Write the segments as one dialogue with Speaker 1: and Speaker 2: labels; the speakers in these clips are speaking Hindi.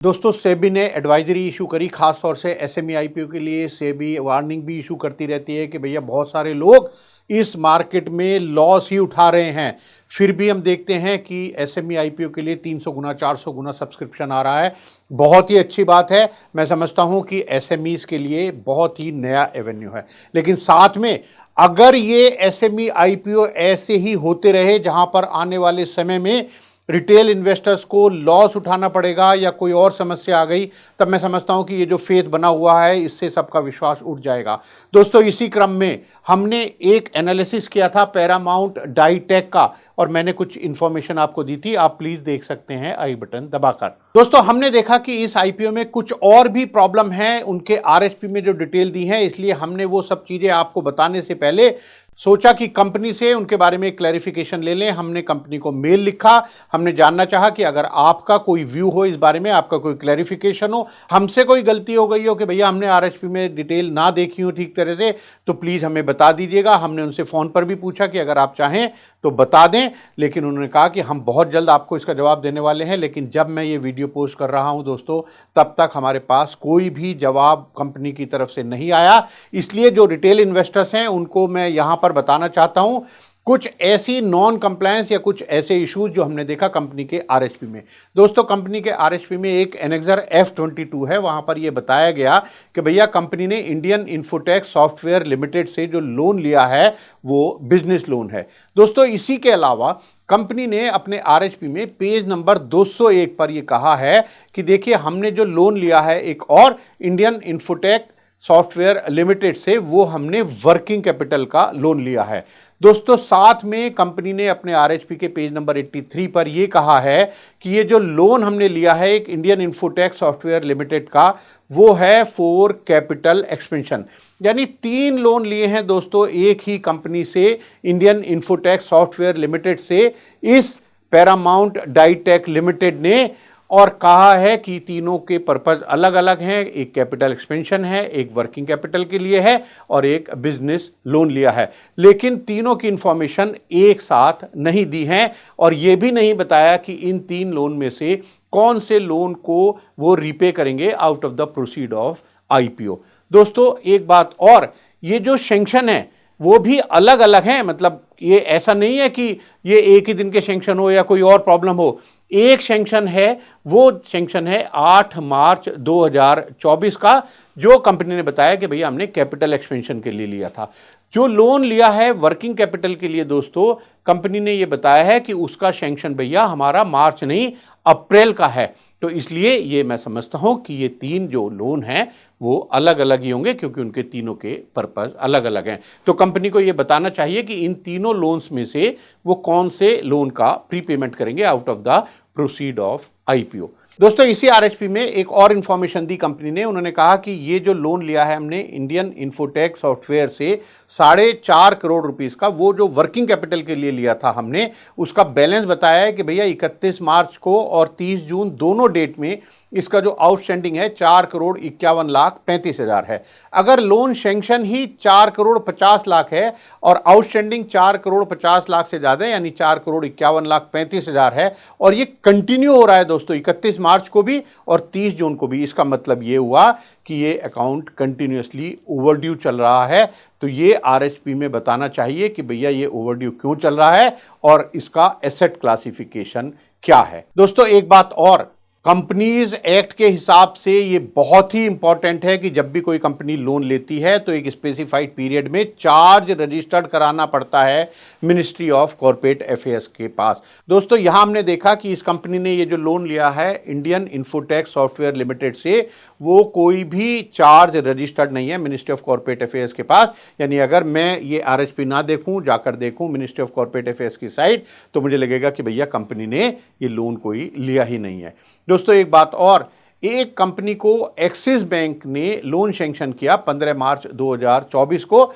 Speaker 1: दोस्तों सेबी ने एडवाइजरी इशू करी, खास तौर से एसएमई आईपीओ के लिए सेबी वार्निंग भी इशू करती रहती है कि भैया बहुत सारे लोग इस मार्केट में लॉस ही उठा रहे हैं। फिर भी हम देखते हैं कि एसएमई आईपीओ के लिए 300 गुना 400 गुना सब्सक्रिप्शन आ रहा है। बहुत ही अच्छी बात है। मैं समझता हूं कि एसएमईज के लिए बहुत ही नया एवेन्यू है, लेकिन साथ में अगर ये एसएमई आईपीओ ऐसे ही होते रहे जहां पर आने वाले समय में रिटेल इन्वेस्टर्स को लॉस उठाना पड़ेगा या कोई और समस्या आ गई, तब मैं समझता हूं कि ये जो फेथ बना हुआ है इससे सबका विश्वास उठ जाएगा। दोस्तों इसी क्रम में हमने एक एनालिसिस किया था पैरामाउंट डाईटेक का और मैंने कुछ इंफॉर्मेशन आपको दी थी, आप प्लीज देख सकते हैं आई बटन दबाकर। दोस्तों हमने देखा कि इस आईपीओ में कुछ और भी प्रॉब्लम है, उनके आरएचपी में जो डिटेल दी है, इसलिए हमने वो सब चीजें आपको बताने से पहले सोचा कि कंपनी से उनके बारे में क्लैरिफिकेशन ले लें। हमने कंपनी को मेल लिखा, हमने जानना चाहा कि अगर आपका कोई व्यू हो इस बारे में, आपका कोई क्लैरिफिकेशन हो, हमसे कोई गलती हो गई हो कि भैया हमने आरएचपी में डिटेल ना देखी हो ठीक तरह से, तो प्लीज़ हमें बता दीजिएगा। हमने उनसे फ़ोन पर भी पूछा कि अगर आप चाहें तो बता दें, लेकिन उन्होंने कहा कि हम बहुत जल्द आपको इसका जवाब देने वाले हैं। लेकिन जब मैं ये वीडियो पोस्ट कर रहा हूं दोस्तों, तब तक हमारे पास कोई भी जवाब कंपनी की तरफ से नहीं आया। इसलिए जो रिटेल इन्वेस्टर्स हैं उनको मैं यहां पर बताना चाहता हूं कुछ ऐसी नॉन कंप्लायंस या कुछ ऐसे इश्यूज जो हमने देखा कंपनी के आरएचपी में। दोस्तों कंपनी के आरएचपी में एक एनेक्सर F22 है, वहां पर यह बताया गया कि भैया कंपनी ने इंडियन इन्फोटेक सॉफ्टवेयर लिमिटेड से जो लोन लिया है वो बिजनेस लोन है। दोस्तों इसी के अलावा कंपनी ने अपने आरएचपी में पेज नंबर 201 पर यह कहा है कि देखिए हमने जो लोन लिया है एक और इंडियन इन्फोटेक सॉफ्टवेयर लिमिटेड से, वो हमने वर्किंग कैपिटल का लोन लिया है। दोस्तों साथ में कंपनी ने अपने आरएचपी के पेज नंबर 83 पर यह कहा है कि ये जो लोन हमने लिया है एक इंडियन इन्फोटेक सॉफ्टवेयर लिमिटेड का, वो है फॉर कैपिटल एक्सपेंशन। यानी 3 लोन लिए हैं दोस्तों एक ही कंपनी से, इंडियन इन्फोटेक सॉफ्टवेयर लिमिटेड से इस पैरामाउंट डाईटेक लिमिटेड ने, और कहा है कि तीनों के पर्पज अलग अलग हैं। एक कैपिटल एक्सपेंशन है, एक वर्किंग कैपिटल के लिए है और एक बिजनेस लोन लिया है। लेकिन तीनों की इंफॉर्मेशन एक साथ नहीं दी है और यह भी नहीं बताया कि इन 3 लोन में से कौन से लोन को वो रीपे करेंगे out of the proceed of IPO. दोस्तों एक बात और, ये जो सैंक्शन है वो भी अलग अलग हैं। मतलब ये ऐसा नहीं है कि ये एक ही दिन के सैंक्शन हो या कोई और प्रॉब्लम हो। एक सैंक्शन है, वो सैंक्शन है 8 मार्च 2024 का, जो कंपनी ने बताया कि भैया हमने कैपिटल एक्सपेंशन के लिए लिया था। जो लोन लिया है वर्किंग कैपिटल के लिए दोस्तों, कंपनी ने ये बताया है कि उसका सैंक्शन भैया हमारा मार्च नहीं अप्रैल का है। तो इसलिए ये मैं समझता हूं कि ये 3 जो लोन हैं वो अलग अलग ही होंगे, क्योंकि उनके तीनों के पर्पस अलग अलग हैं। तो कंपनी को ये बताना चाहिए कि इन तीनों लोन्स में से वो कौन से लोन का प्रीपेमेंट करेंगे out of the proceed of IPO. दोस्तों इसी आरएचपी में एक और इंफॉर्मेशन दी कंपनी ने। उन्होंने कहा कि ये जो लोन लिया है हमने इंडियन इन्फोटेक सॉफ्टवेयर से 4.5 करोड़ रुपीस का, वो जो वर्किंग कैपिटल के लिए लिया था हमने, उसका बैलेंस बताया है कि भैया 31 मार्च को और 30 जून दोनों डेट में इसका जो आउटस्टैंडिंग है 4,51,35,000 है। अगर लोन सैंक्शन ही 4,50,00,000 है और आउटस्टैंडिंग 4,50,00,000 से ज्यादा है, यानी 4,51,35,000 है, और ये कंटिन्यू हो रहा है दोस्तों 31 मार्च को भी और 30 जून को भी, इसका मतलब ये हुआ कि ये अकाउंट कंटिन्यूअसली ओवरड्यू चल रहा है। तो ये आरएचपी में बताना चाहिए कि भैया ये ओवरड्यू क्यों चल रहा है और इसका एसेट क्लासिफिकेशन क्या है। दोस्तों एक बात और, कंपनीज एक्ट के हिसाब से ये बहुत ही इंपॉर्टेंट है कि जब भी कोई कंपनी लोन लेती है तो एक स्पेसिफाइड पीरियड में चार्ज रजिस्टर्ड कराना पड़ता है मिनिस्ट्री ऑफ कॉर्पोरेट अफेयर्स के पास। दोस्तों यहां हमने देखा कि इस कंपनी ने ये जो लोन लिया है इंडियन इन्फोटेक सॉफ्टवेयर लिमिटेड से, वो कोई भी चार्ज रजिस्टर्ड नहीं है मिनिस्ट्री ऑफ कॉर्पोरेट अफेयर्स के पास। यानी अगर मैं ये आरएचपी ना देखूं, जाकर देखूं मिनिस्ट्री ऑफ कॉर्पोरेट अफेयर्स की साइट, तो मुझे लगेगा कि भैया कंपनी ने ये लोन कोई लिया ही नहीं है। दोस्तों एक बात और, एक कंपनी को एक्सिस बैंक ने लोन सैंक्शन किया 15 मार्च 2024 को।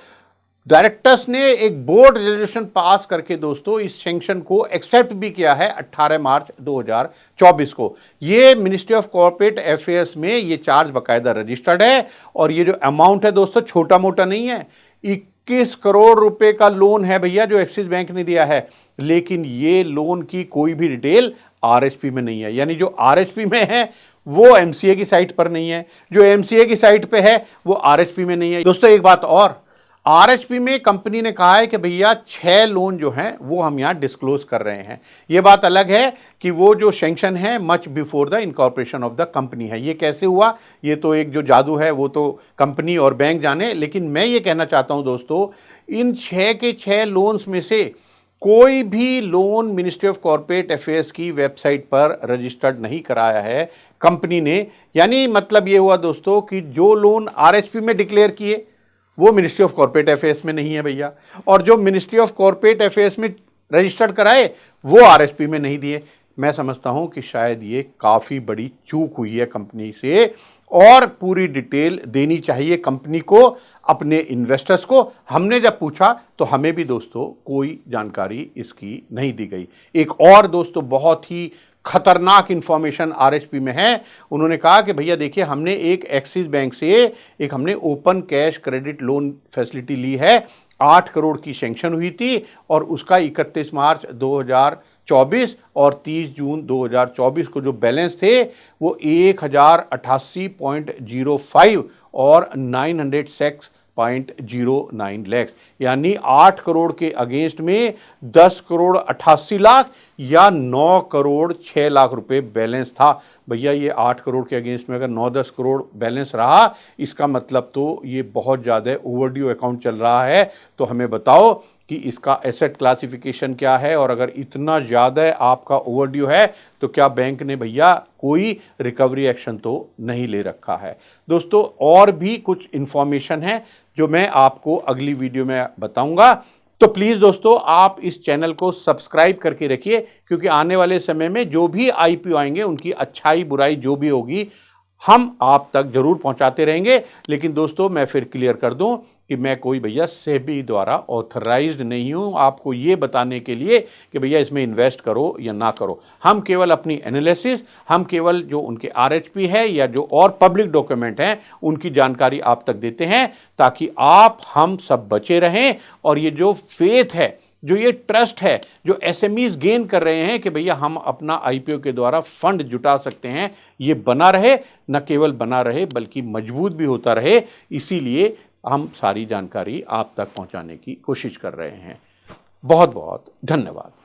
Speaker 1: डायरेक्टर्स ने एक बोर्ड रेजोल्यूशन पास करके दोस्तों इस सैंक्शन को एक्सेप्ट भी किया है 18 मार्च 2024 को। ये मिनिस्ट्री ऑफ कॉर्पोरेट अफेयर्स में ये चार्ज बाकायदा रजिस्टर्ड है और ये जो अमाउंट है दोस्तों छोटा मोटा नहीं है। 21 करोड़ रुपए का लोन है भैया जो एक्सिस बैंक ने दिया है, लेकिन ये लोन की कोई भी डिटेल आरएचपी में नहीं है। यानी जो आरएचपी में है वो एमसीए की साइट पर नहीं है, जो एमसीए की साइट पे है वो आरएचपी में नहीं है। दोस्तों एक बात और, आरएचपी में कंपनी ने कहा है कि भैया 6 लोन जो हैं वो हम यहां डिस्क्लोज कर रहे हैं। ये बात अलग है कि वो जो सैंक्शन है much before the incorporation of the company है। ये कैसे हुआ, ये तो एक जो जादू है वो तो कंपनी और बैंक जाने। लेकिन मैं ये कहना चाहता हूं दोस्तों, इन 6 के 6 लोन्स में से कोई भी loan ministry of corporate affairs की वेबसाइट पर रजिस्टर्ड नहीं कराया है कंपनी ने। यानी मतलब ये हुआ दोस्तों कि जो लोन आरएचपी में डिक्लेयर किए वो मिनिस्ट्री ऑफ कॉर्पोरेट अफेयर्स में नहीं है भैया, और जो मिनिस्ट्री ऑफ कॉर्पोरेट अफेयर्स में रजिस्टर्ड कराए वो आरएचपी में नहीं दिए। मैं समझता हूं कि शायद ये काफ़ी बड़ी चूक हुई है कंपनी से, और पूरी डिटेल देनी चाहिए कंपनी को, अपने इन्वेस्टर्स को। हमने जब पूछा तो हमें भी दोस्तों कोई जानकारी इसकी नहीं दी गई। एक और दोस्तों बहुत ही खतरनाक इंफॉर्मेशन आरएचपी में है। उन्होंने कहा कि भैया देखिए, हमने एक एक्सिस बैंक से एक हमने open cash credit loan facility ली है, 8 करोड़ की सैंक्शन हुई थी, और उसका 31 मार्च 2024 और 30 जून 2024 को जो बैलेंस थे वो 1088.05 और 906.09 लाख, यानी 8 करोड़ के अगेंस्ट में 10 करोड़ 88 लाख या 9 करोड़ 6 लाख रुपए बैलेंस था। भैया ये 8 करोड़ के अगेंस्ट में अगर 9-10 करोड़ बैलेंस रहा, इसका मतलब तो ये बहुत ज़्यादा ओवरड्यू अकाउंट चल रहा है। तो हमें बताओ कि इसका एसेट क्लासिफिकेशन क्या है, और अगर इतना ज़्यादा आपका ओवरड्यू है तो क्या बैंक ने भैया कोई रिकवरी एक्शन तो नहीं ले रखा है। दोस्तों और भी कुछ इंफॉर्मेशन है जो मैं आपको अगली वीडियो में बताऊंगा। तो प्लीज़ दोस्तों आप इस चैनल को सब्सक्राइब करके रखिए, क्योंकि आने वाले समय में जो भी आईपीओ आएंगे उनकी अच्छाई बुराई जो भी होगी हम आप तक जरूर पहुंचाते रहेंगे। लेकिन दोस्तों मैं फिर क्लियर कर दूं कि मैं कोई भैया सेबी द्वारा ऑथराइज्ड नहीं हूं आपको ये बताने के लिए कि भैया इसमें इन्वेस्ट करो या ना करो। हम केवल अपनी एनालिसिस, हम केवल जो उनके आरएचपी है या जो और पब्लिक डॉक्यूमेंट हैं उनकी जानकारी आप तक देते हैं, ताकि आप हम सब बचे रहें। और ये जो फेथ है, जो ये ट्रस्ट है, जो एसएमईज गेन कर रहे हैं कि भैया हम अपना आईपीओ के द्वारा फंड जुटा सकते हैं, ये बना रहे, न केवल बना रहे बल्कि मजबूत भी होता रहे। इसीलिए हम सारी जानकारी आप तक पहुंचाने की कोशिश कर रहे हैं। बहुत बहुत धन्यवाद।